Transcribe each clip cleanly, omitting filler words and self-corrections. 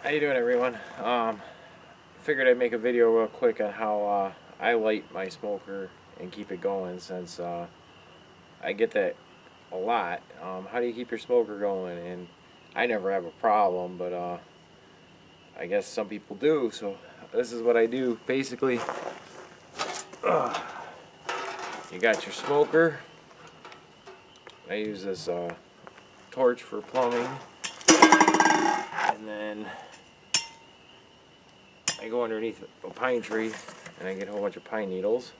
How you doing, everyone? Figured I'd make a video real quick on how I light my smoker and keep it going, since I get that a lot. How do you keep your smoker going? And I never have a problem, but I guess some people do. So this is what I do. Basically, you got your smoker. I use this torch for plumbing, and then I go underneath a pine tree and I get a whole bunch of pine needles,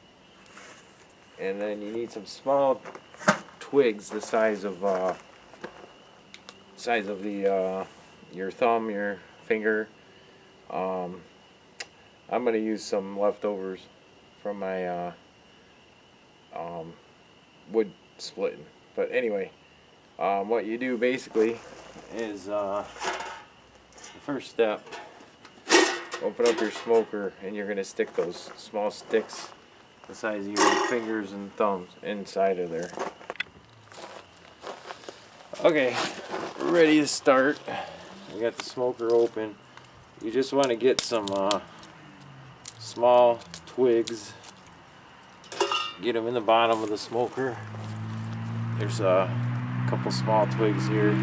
and then you need some small twigs the size of the your thumb, your finger. I'm gonna use some leftovers from my wood splitting. But anyway, what you do basically is the first step. Open up your smoker and you're going to stick those small sticks the size of your fingers and thumbs inside of there. Okay, we're ready to start. We got the smoker open. You just want to get some small twigs. Get them in the bottom of the smoker. There's a couple small twigs here.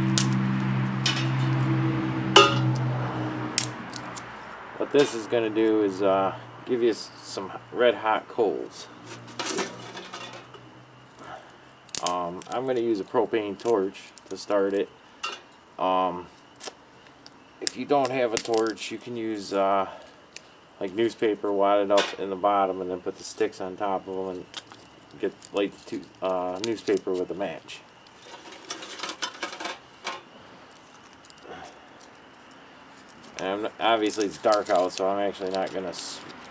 What this is going to do is give you some red hot coals. I'm going to use a propane torch to start it. If you don't have a torch, you can use like newspaper, wad it up in the bottom, and then put the sticks on top of them and get light newspaper with a match. And obviously it's dark out, so I'm actually not going to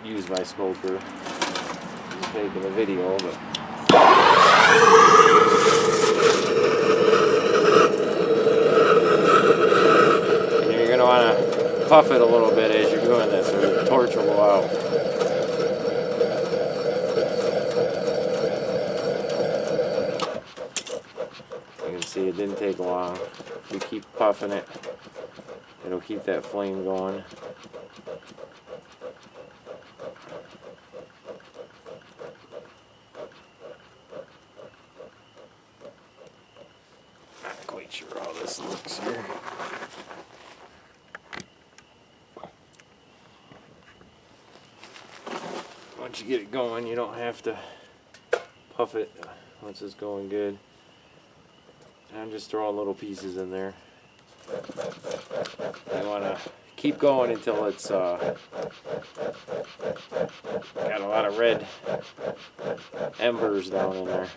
use my smoker. I'm just making a video, but and you're going to want to puff it a little bit as you're doing this, or the torch will go out. You can see it didn't take long. If you keep puffing it, it'll keep that flame going. Not quite sure how this looks here. Once you get it going, you don't have to puff it once it's going good. And I'm just throwing little pieces in there. You want to keep going until it's got a lot of red embers down in there.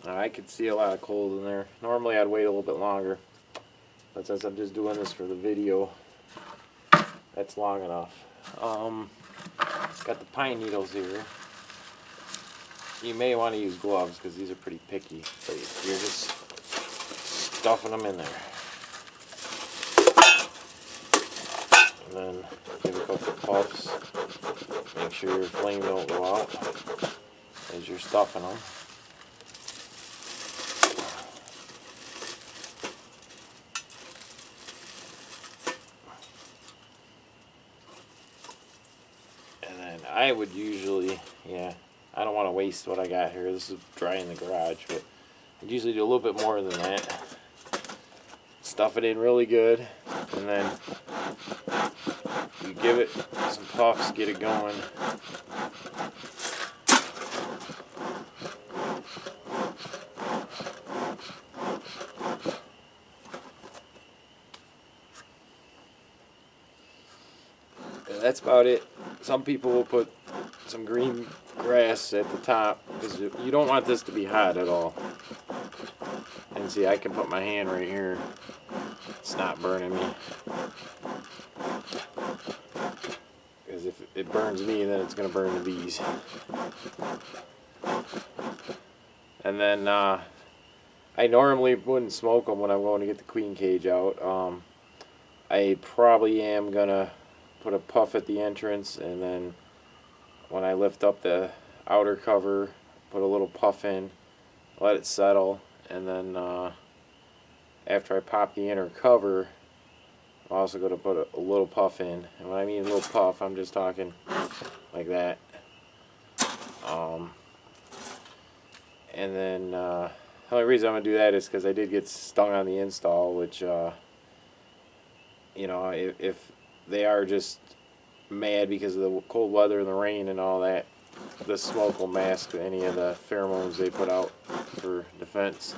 I could see a lot of coals in there. Normally I'd wait a little bit longer, but since I'm just doing this for the video, that's long enough. Got the pine needles here. You may want to use gloves because these are pretty picky, but you're just stuffing them in there. And then give a couple puffs. Make sure your flame don't go out as you're stuffing them. I would usually, I don't want to waste what I got here. This is dry in the garage, but I'd usually do a little bit more than that. Stuff it in really good, and then you give it some puffs, get it going. And that's about it. Some people will put some green grass at the top because you don't want this to be hot at all. And see, I can put my hand right here it's not burning me. Because if it burns me, then it's going to burn the bees. And then I normally wouldn't smoke them when I'm going to get the queen cage out. I probably am going to put a puff at the entrance, and then when I lift up the outer cover, put a little puff in, let it settle, and then after I pop the inner cover, I'm also going to put a little puff in. And when I mean a little puff, I'm just talking like that. And then the only reason I'm going to do that is because I did get stung on the install, which, you know, if they are just mad because of the cold weather and the rain and all that, the smoke will mask any of the pheromones they put out for defense.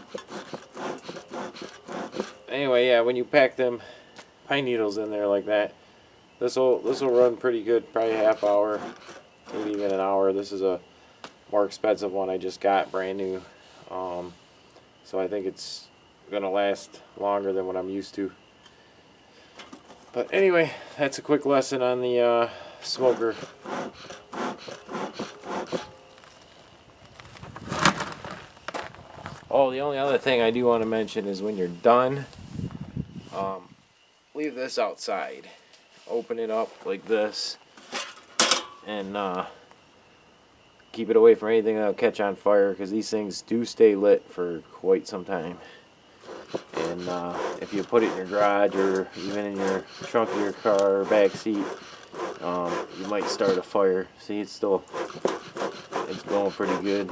Anyway, yeah, when you pack them pine needles in there like that, this'll run pretty good, probably a half hour, maybe even an hour. This is a more expensive one I just got, brand new. So I think it's gonna last longer than what I'm used to. But anyway, that's a quick lesson on the smoker. Oh, the only other thing I do want to mention is when you're done, leave this outside. Open it up like this, and keep it away from anything that'll catch on fire, because these things do stay lit for quite some time. And if you put it in your garage or even in your trunk of your car or back seat, you might start a fire. See, it's going pretty good.